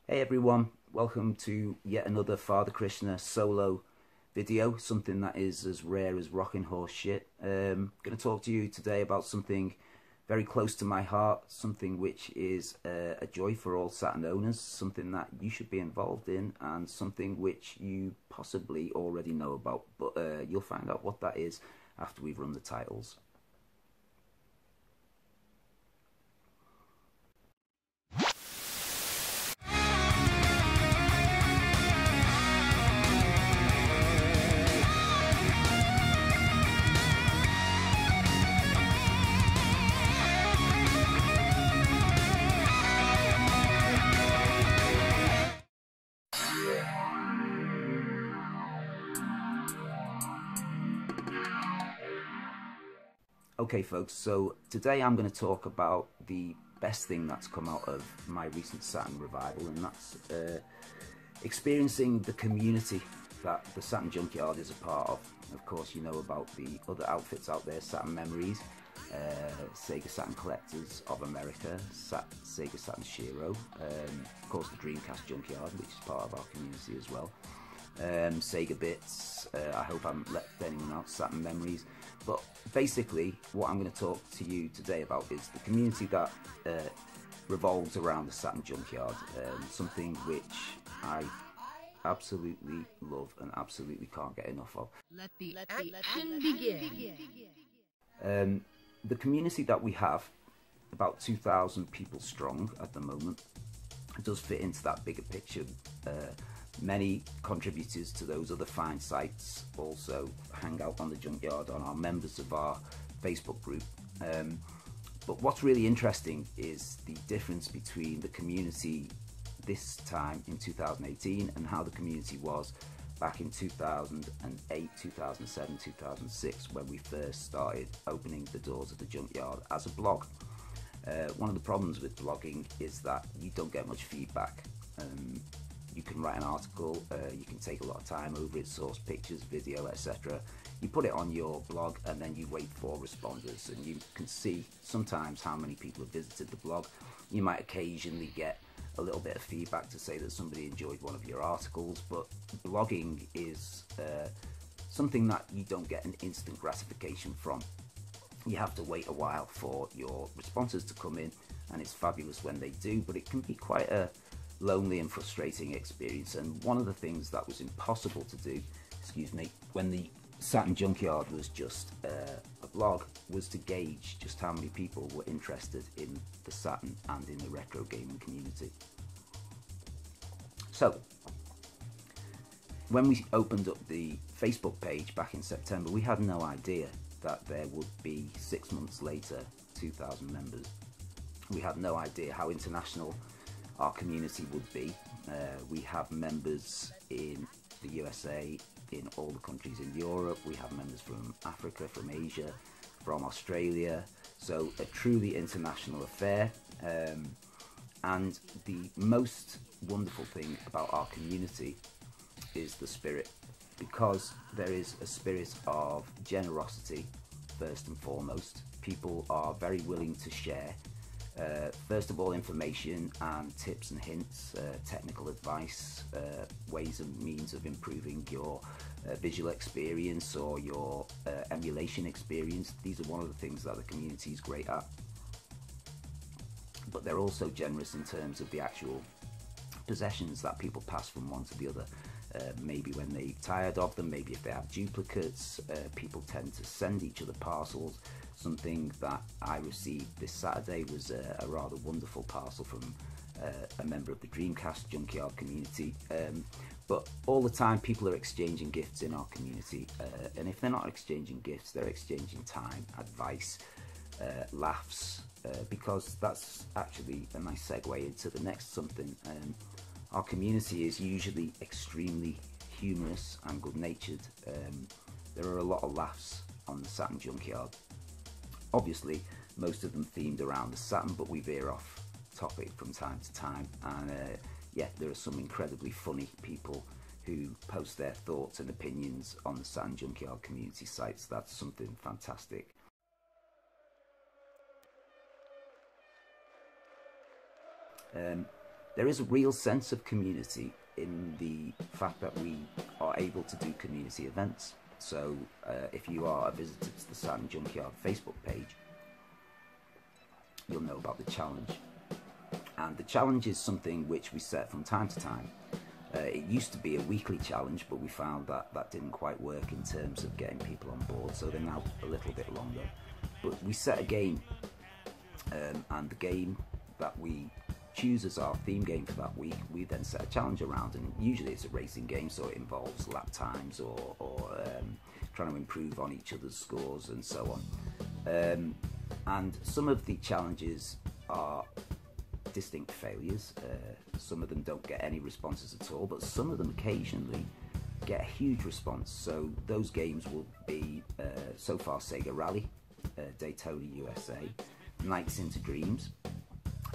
Hey everyone, welcome to yet another Father Krishna solo video, something that is as rare as rocking horse shit. Going to talk to you today about something very close to my heart, something which is a joy for all Saturn owners, something that you should be involved in, and something which you possibly already know about, but you'll find out what that is after we've run the titles. Okay folks, so today I'm going to talk about the best thing that's come out of my recent Saturn revival, and that's experiencing the community that the Saturn Junkyard is a part of. Of course, you know about the other outfits out there, Saturn Memories, Sega Saturn Collectors of America, Sega Saturn Shiro, of course the Dreamcast Junkyard, which is part of our community as well, Sega Bits, I hope I haven't left anyone out, Saturn Memories. But basically what I'm going to talk to you today about is the community that revolves around the Saturn Junkyard, something which I absolutely love and absolutely can't get enough of. Let the action begin. The community that we have, about 2,000 people strong at the moment, does fit into that bigger picture. Many contributors to those other fine sites also hang out on the Junkyard and are members of our Facebook group. But what's really interesting is the difference between the community this time in 2018 and how the community was back in 2008, 2007, 2006, when we first started opening the doors of the Junkyard as a blog. One of the problems with blogging is that you don't get much feedback. You can write an article, you can take a lot of time over it, source pictures, video, etc. You put it on your blog and then you wait for responders, and you can see sometimes how many people have visited the blog. You might occasionally get a little bit of feedback to say that somebody enjoyed one of your articles, but blogging is something that you don't get an instant gratification from. You have to wait a while for your responses to come in, and it's fabulous when they do, but it can be quite a lonely and frustrating experience. And one of the things that was impossible to do, when the Saturn Junkyard was just a blog, was to gauge just how many people were interested in the Saturn and in the retro gaming community. So when we opened up the Facebook page back in September, we had no idea that there would be 6 months later 2,000 members. We had no idea how international our community would be. We have members in the USA, in all the countries in Europe. We have members from Africa, from Asia, from Australia. So a truly international affair. And the most wonderful thing about our community is the spirit, because there is a spirit of generosity first and foremost. People are very willing to share first of all information and tips and hints, technical advice, ways and means of improving your visual experience or your emulation experience. These are one of the things that the community is great at. But they're also generous in terms of the actual possessions that people pass from one to the other. Maybe when they're tired of them, maybe if they have duplicates, people tend to send each other parcels. Something that I received this Saturday was a rather wonderful parcel from a member of the Dreamcast Junkyard community. But all the time people are exchanging gifts in our community, and if they're not exchanging gifts, they're exchanging time, advice, laughs, because that's actually a nice segue into the next something. Our community is usually extremely humorous and good-natured. There are a lot of laughs on the Saturn Junkyard. Obviously, most of them themed around the Saturn, but we veer off topic from time to time. And yeah, there are some incredibly funny people who post their thoughts and opinions on the Saturn Junkyard community sites. That's something fantastic. there is a real sense of community in the fact that we are able to do community events. So if you are a visitor to the Saturn Junkyard Facebook page, you'll know about the challenge. And the challenge is something which we set from time to time. It used to be a weekly challenge, but we found that that didn't quite work in terms of getting people on board, so they're now a little bit longer. But we set a game, and the game that we choose as our theme game for that week, we then set a challenge around, and usually it's a racing game, so it involves lap times or trying to improve on each other's scores and so on. And some of the challenges are distinct failures. Some of them don't get any responses at all, but some of them occasionally get a huge response. So those games will be so far Sega Rally, Daytona USA, Nights into Dreams,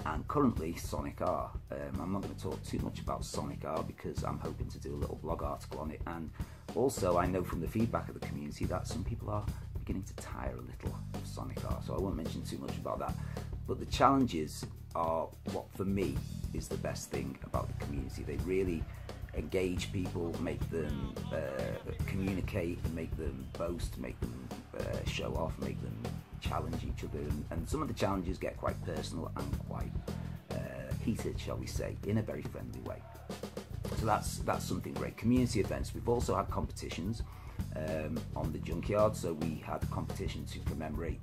and currently Sonic R. I'm not going to talk too much about Sonic R because I'm hoping to do a little blog article on it, and also I know from the feedback of the community that some people are beginning to tire a little of Sonic R, so I won't mention too much about that. But the challenges are what for me is the best thing about the community. They really engage people, make them communicate, make them boast, make them show off, make them challenge each other, and some of the challenges get quite personal and quite heated, shall we say, in a very friendly way. So that's something great. Community events. We've also had competitions on the Junkyard. So we had a competition to commemorate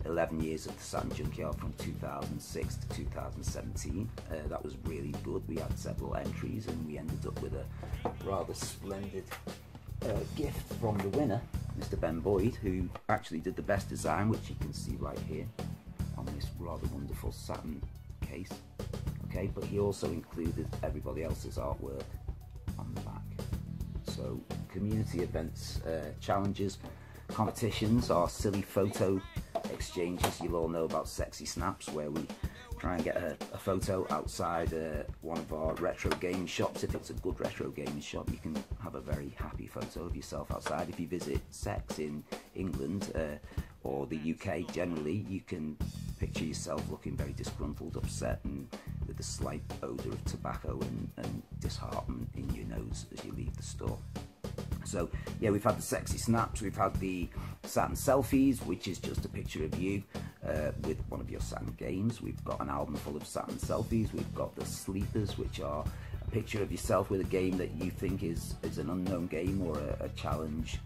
11 years of the Saturn Junkyard from 2006 to 2017. That was really good. We had several entries and we ended up with a rather splendid gift from the winner, Mr. Ben Boyd, who actually did the best design, which you can see right here on this rather wonderful Saturn case. Okay, but he also included everybody else's artwork on the back. So community events, challenges, competitions are silly photo exchanges. You'll all know about Sexy Snaps, where we try and get a photo outside one of our retro gaming shops. If it's a good retro gaming shop, you can have a very happy photo of yourself outside. If you visit Sex in England or the UK generally, you can picture yourself looking very disgruntled, upset, and with a slight odour of tobacco and disheartenment in your nose as you leave the store. So yeah, we've had the Sexy Snaps, we've had the Saturn Selfies, which is just a picture of you with one of your Saturn games. We've got an album full of Saturn Selfies. We've got the Sleepers, which are a picture of yourself with a game that you think is an unknown game, or a challenge,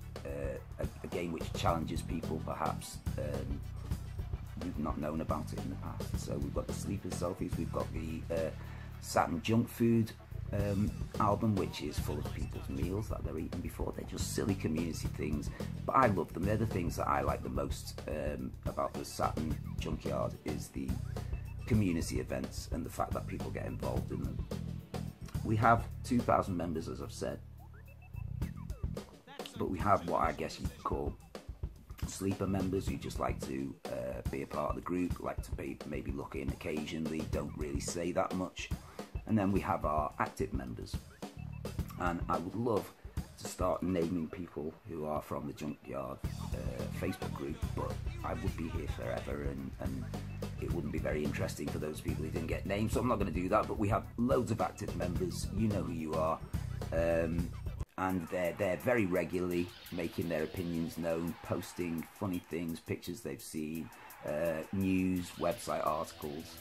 a game which challenges people perhaps you've not known about it in the past. So we've got the Sleepers Selfies, we've got the Saturn Junk Food album, which is full of people's meals that they're eating before. They're just silly community things, but I love them. They're the things that I like the most about the Saturn Junkyard, is the community events and the fact that people get involved in them. We have 2,000 members, as I've said, but we have what I guess you'd call sleeper members who just like to be a part of the group, like to be maybe look in occasionally, don't really say that much. And then we have our active members, and I would love to start naming people who are from the Junkyard Facebook group, but I would be here forever, and it wouldn't be very interesting for those people who didn't get named, so I'm not going to do that. But we have loads of active members, you know who you are, and they're very regularly making their opinions known, posting funny things, pictures they've seen, news, website articles,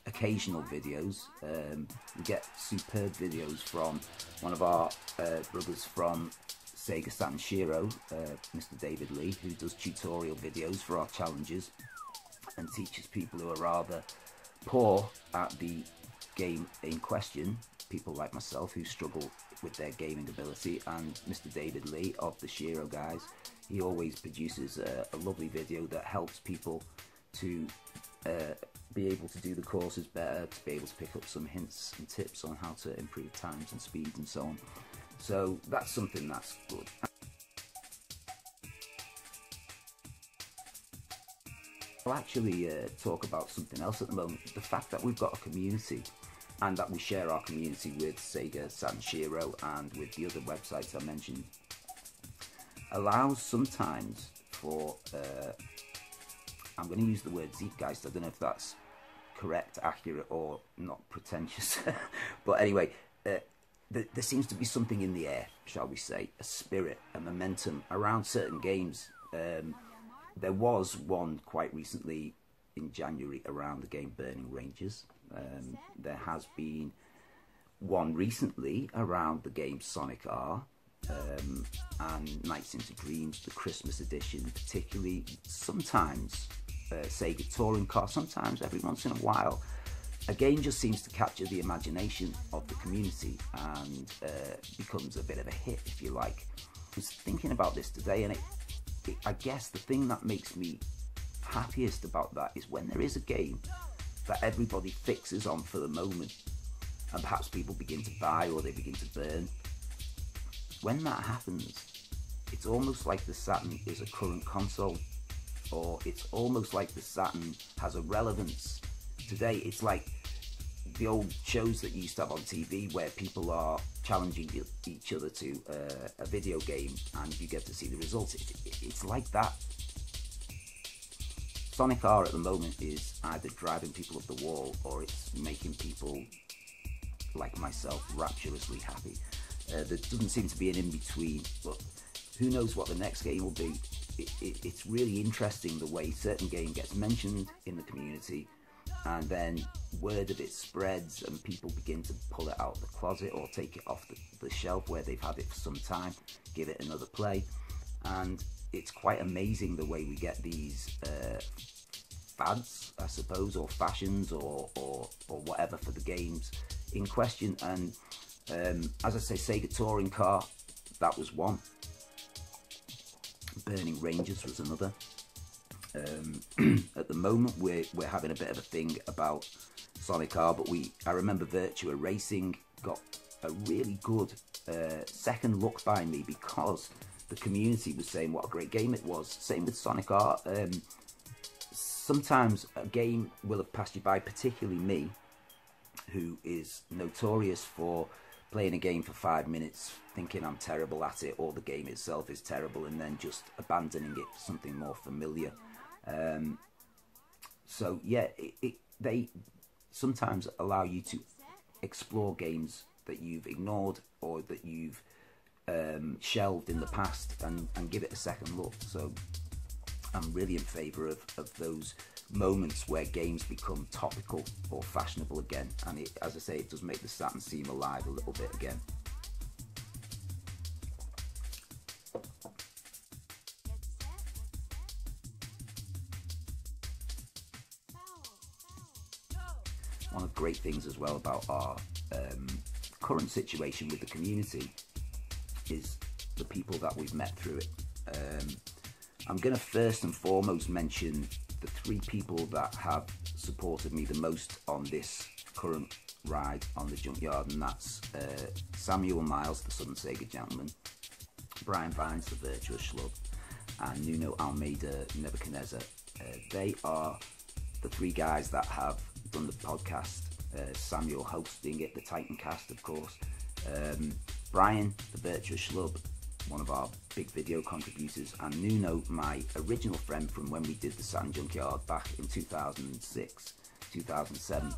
occasional videos. We get superb videos from one of our brothers from Sega Saturn Shiro, Mr. David Lee, who does tutorial videos for our challenges and teaches people who are rather poor at the game in question, people like myself who struggle with their gaming ability. And Mr. David Lee of the Shiro guys, he always produces a lovely video that helps people to be able to do the courses better, to be able to pick up some hints and tips on how to improve times and speeds and so on. So that's something that's good. I'll actually talk about something else at the moment. The fact that we've got a community and that we share our community with Sega Saturn Shiro and with the other websites I mentioned allows sometimes for I'm going to use the word zeitgeist. I don't know if that's correct, accurate, or not pretentious. But anyway, there seems to be something in the air, shall we say, a spirit, a momentum around certain games. There was one quite recently in January around the game Burning Rangers. There has been one recently around the game Sonic R, and Nights into Dreams, the Christmas edition, particularly. Sometimes Sega Touring Car, sometimes every once in a while. A game just seems to capture the imagination of the community and becomes a bit of a hit, if you like. I was thinking about this today, and I guess the thing that makes me happiest about that is when there is a game that everybody fixes on for the moment, and perhaps people begin to buy or they begin to burn. When that happens, it's almost like the Saturn is a current console, or it's almost like the Saturn has a relevance. Today, it's like the old shows that you used to have on TV where people are challenging each other to a video game and you get to see the results. It's like that. Sonic R at the moment is either driving people up the wall, or it's making people like myself rapturously happy. There doesn't seem to be an in-between, but who knows what the next game will be. It's really interesting the way certain game gets mentioned in the community, and then word of it spreads and people begin to pull it out of the closet or take it off the shelf where they've had it for some time, give it another play. And it's quite amazing the way we get these fads, I suppose, or fashions, or whatever for the games in question. And as I say, Sega Touring Car, that was one. Burning Rangers was another. At the moment we're having a bit of a thing about Sonic R, but I remember Virtua Racing got a really good second look by me because the community was saying what a great game it was. Same with Sonic R. Sometimes a game will have passed you by, particularly me, who is notorious for playing a game for 5 minutes, thinking I'm terrible at it, or the game itself is terrible, and then just abandoning it for something more familiar. So yeah, they sometimes allow you to explore games that you've ignored or that you've shelved in the past, and give it a second look. So I'm really in favour of those moments where games become topical or fashionable again, and as I say, it does make the Saturn seem alive a little bit again. One of the great things as well about our current situation with the community is the people that we've met through it. I'm going to first and foremost mention the 3 people that have supported me the most on this current ride on the Junkyard, and that's Samuel Miles, the Southern Sega Gentleman, Brian Vines, the Virtuous Schlub, and Nuno Almeida Nebuchadnezzar. They are the 3 guys that have done the podcast. Samuel hosting it, the Titan Cast, of course. Brian, the Virtuous Schlub, one of our big video contributors, and Nuno, my original friend from when we did the Saturn Junkyard back in 2006, 2007.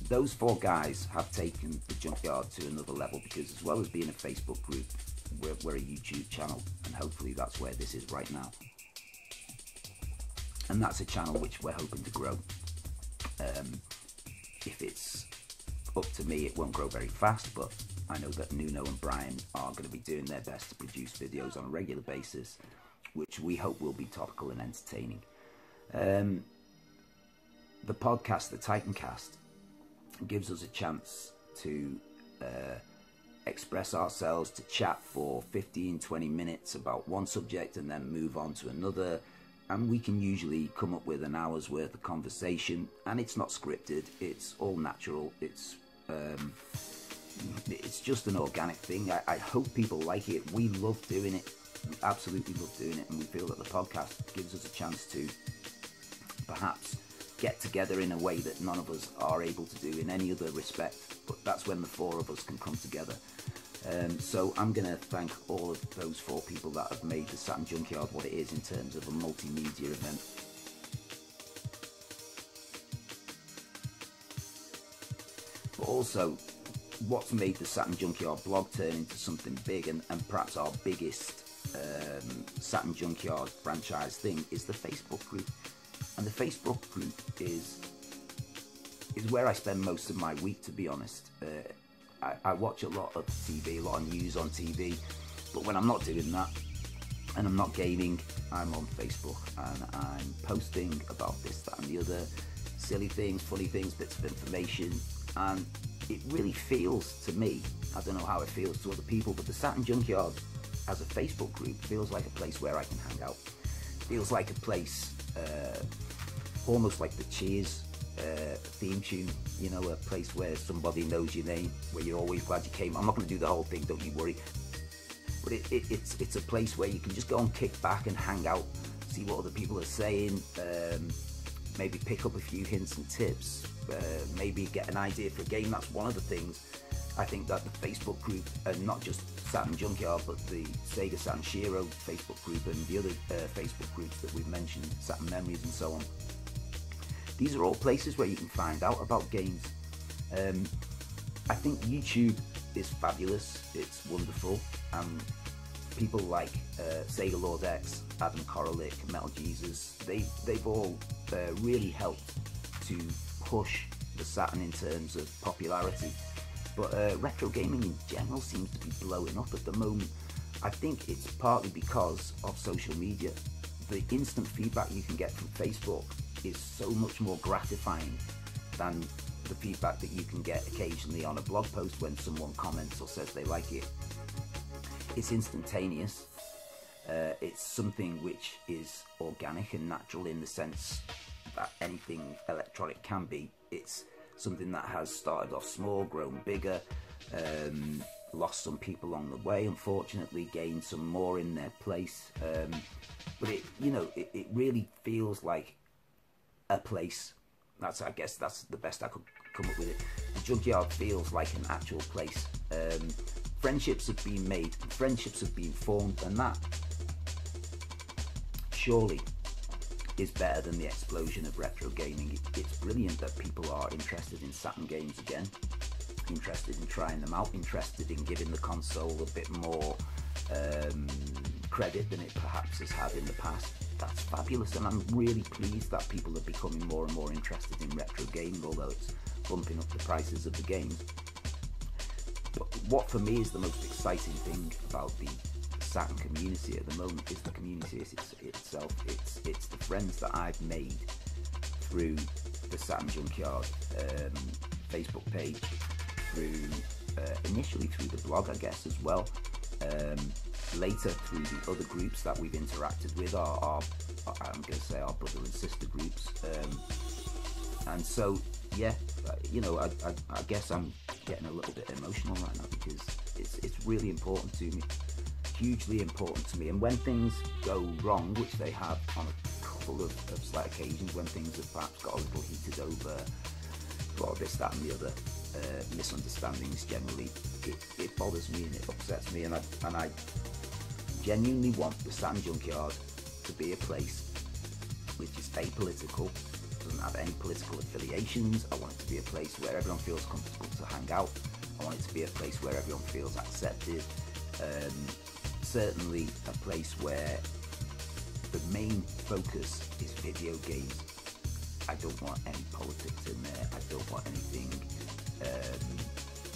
Those 4 guys have taken the Junkyard to another level, because as well as being a Facebook group, we're a YouTube channel, and hopefully that's where this is right now. And that's a channel which we're hoping to grow. If it's up to me, it won't grow very fast, but I know that Nuno and Brian are going to be doing their best to produce videos on a regular basis, which we hope will be topical and entertaining. The podcast, the Titan Cast, gives us a chance to express ourselves, to chat for 15-20 minutes about one subject and then move on to another. And we can usually come up with an hour's worth of conversation, and it's not scripted, it's all natural, it's just an organic thing. I hope people like it. We love doing it, we absolutely love doing it, and we feel that the podcast gives us a chance to perhaps get together in a way that none of us are able to do in any other respect, but that's when the 4 of us can come together. So I'm going to thank all of those 4 people that have made the Saturn Junkyard what it is in terms of a multimedia event. but also what's made the Saturn Junkyard blog turn into something big, and perhaps our biggest Saturn Junkyard franchise thing, is the Facebook group. And the Facebook group is where I spend most of my week, to be honest. I watch a lot of TV, a lot of news on TV, but when I'm not doing that and I'm not gaming, I'm on Facebook and I'm posting about this, that and the other, silly things, funny things, bits of information, and it really feels to me, I don't know how it feels to other people, but the Saturn Junkyard as a Facebook group feels like a place where I can hang out. Feels like a place, almost like the Cheers theme tune, you know, a place where somebody knows your name, where you're always glad you came. I'm not going to do the whole thing, don't you worry. But it's a place where you can just go and kick back and hang out, see what other people are saying, maybe pick up a few hints and tips, maybe get an idea for a game. That's one of the things I think that the Facebook group, and not just Saturn Junkyard, but the Sega Saturn Shiro Facebook group and the other Facebook groups that we've mentioned, Saturn Memories and so on, these are all places where you can find out about games. I think YouTube is fabulous, it's wonderful, and people like Sega Lord X, Adam Koralik, Metal Jesus, they've all really helped to push the Saturn in terms of popularity. But retro gaming in general seems to be blowing up at the moment. I think it's partly because of social media. The instant feedback you can get from Facebook is so much more gratifying than the feedback that you can get occasionally on a blog post when someone comments or says they like it. It's instantaneous. It's something which is organic and natural in the sense that anything electronic can be. It's something that has started off small, grown bigger, lost some people along the way, unfortunately, gained some more in their place. But it really feels like a place. I guess that's the best I could come up with it. The Junkyard feels like an actual place. Friendships have been made, friendships have been formed, and that surely is better than the explosion of retro gaming. It's brilliant that people are interested in Saturn games again, interested in trying them out, interested in giving the console a bit more credit than it perhaps has had in the past. That's fabulous, and I'm really pleased that people are becoming more and more interested in retro gaming, although it's bumping up the prices of the games. But what for me is the most exciting thing about the Saturn community at the moment is the community itself. It's the friends that I've made through the Saturn Junkyard Facebook page, through initially through the blog, I guess, as well. Later through the other groups that we've interacted with, our I'm going to say our brother and sister groups, and so yeah, I guess I'm getting a little bit emotional right now because it's really important to me, hugely important to me. And when things go wrong, which they have on a couple of slight occasions, when things have perhaps got a little heated over, well, this, that and the other, misunderstandings generally, it bothers me and it upsets me, and I genuinely want the Saturn Junkyard to be a place which is apolitical, doesn't have any political affiliations. I want it to be a place where everyone feels comfortable to hang out. I want it to be a place where everyone feels accepted. Certainly a place where the main focus is video games. I don't want any politics in there. I don't want anything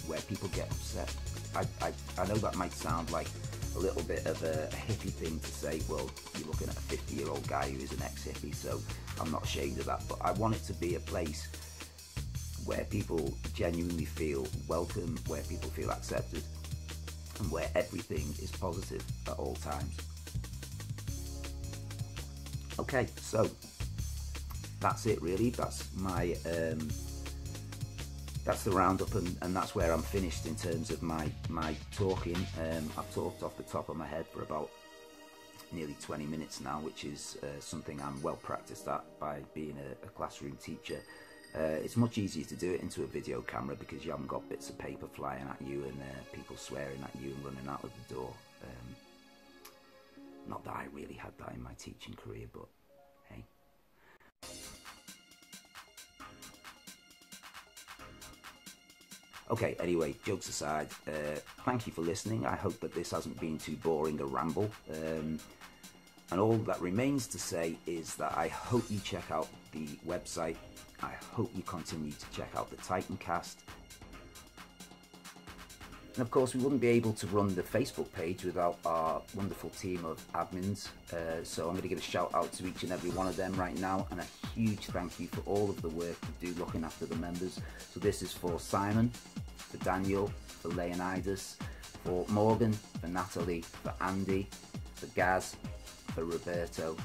where people get upset. I know that might sound like a little bit of a hippie thing to say, well, you're looking at a 50-year-old guy who is an ex-hippie, so I'm not ashamed of that, but I want it to be a place where people genuinely feel welcome, where people feel accepted, and where everything is positive at all times. Okay, so that's it really. That's my that's the roundup, and that's where I'm finished in terms of my talking. I've talked off the top of my head for about nearly 20 minutes now, which is something I'm well practiced at by being a classroom teacher. It's much easier to do it into a video camera because you haven't got bits of paper flying at you and people swearing at you and running out of the door. Not that I really had that in my teaching career, but hey. Okay, anyway, jokes aside, thank you for listening. I hope that this hasn't been too boring a ramble. And all that remains to say is that I hope you check out the website. I hope you continue to check out the Titancast. And of course, we wouldn't be able to run the Facebook page without our wonderful team of admins. So I'm going to give a shout out to each and every one of them right now, and a huge thank you for all of the work you do looking after the members. So this is for Simon, for Daniel, for Leonidas, for Morgan, for Natalie, for Andy, for Gaz, for Roberto,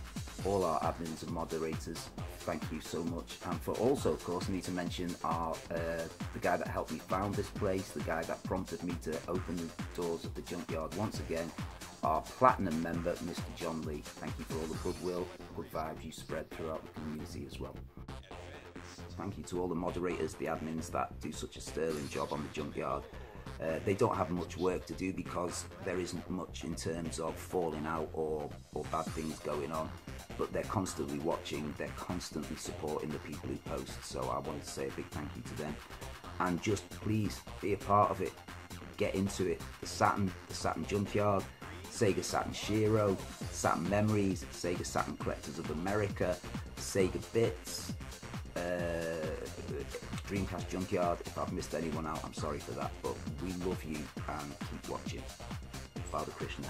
all our admins and moderators. Thank you so much. And for also, of course, I need to mention our the guy that helped me found this place, the guy that prompted me to open the doors of the Junkyard once again, our platinum member, Mr. John Lee. Thank you for all the goodwill, good vibes you spread throughout the community as well. Thank you to all the moderators, the admins that do such a sterling job on the Junkyard. They don't have much work to do because there isn't much in terms of falling out or bad things going on, but they're constantly watching, they're constantly supporting the people who post, so I wanted to say a big thank you to them. And just please be a part of it, get into it. The Saturn Junkyard, Sega Saturn Shiro, Saturn Memories, Sega Saturn Collectors of America, Sega Bits, Dreamcast Junkyard. If I've missed anyone out, I'm sorry for that, but we love you and keep watching. Father Krishna.